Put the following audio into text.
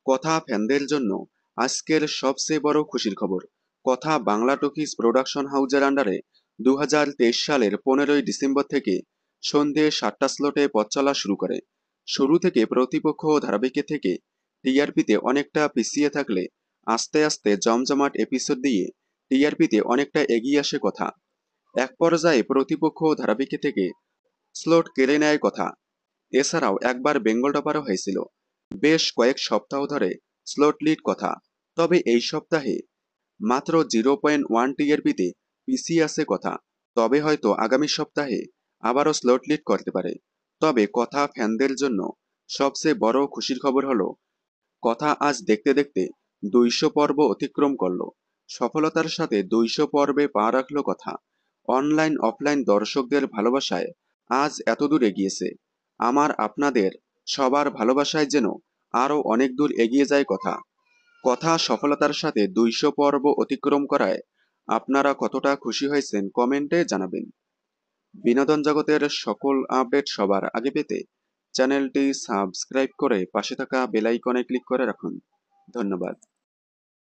কথা ফ্যানদের জন্য আজকের সবচেয়ে বড় খুশির খবর। কথা বাংলা টকিজ প্রোডাকশন হাউজের আন্ডারে 2023 সালের 15ই ডিসেম্বর থেকে সন্ধে 7টা স্লটে পথ চলা শুরু করে। শুরু থেকে প্রতিপক্ষ ও ধারাবাহিকের থেকে টিআরপিতে অনেকটা পিছিয়ে থাকলে আস্তে আস্তে জমজমাট এপিসোড দিয়ে টিআরপিতে অনেকটা এগিয়ে আসে কথা। এক পর্যায়ে প্রতিপক্ষ ও ধারাবাহিকের থেকে স্লট কেড়ে নেয় কথা। এছাড়াও একবার বেঙ্গল টপারও হয়েছিল। বেশ কয়েক সপ্তাহ ধরে স্লট লিড কথা, তবে এই সপ্তাহে মাত্র 0.1 টিআরপিতে পিছিয়ে আছে কথা। তবে হয়তো আগামী সপ্তাহে আবারও স্লট লিড করতে পারে। তবে কথা ফ্যানদের জন্য সবচেয়ে বড় খুশির খবর হলো কথা আজ দেখতে দেখতে 200 পর্ব অতিক্রম করলো। সফলতার সাথে 200 পর্বে পা রাখলো কথা। অনলাইন অফলাইন দর্শকদের ভালোবাসায় আজ এতদূর এগিয়েছে। আমার আপনাদের সবার ভালোবাসায় যেন আরও অনেক দূর এগিয়ে যায় কথা। কথা সফলতার সাথে 200 পর্ব অতিক্রম করায় আপনারা কতটা খুশি হয়েছেন কমেন্টে জানাবেন। বিনোদন জগতের সকল আপডেট সবার আগে পেতে চ্যানেলটি সাবস্ক্রাইব করে পাশে থাকা বেল আইকনে ক্লিক করে রাখুন। ধন্যবাদ।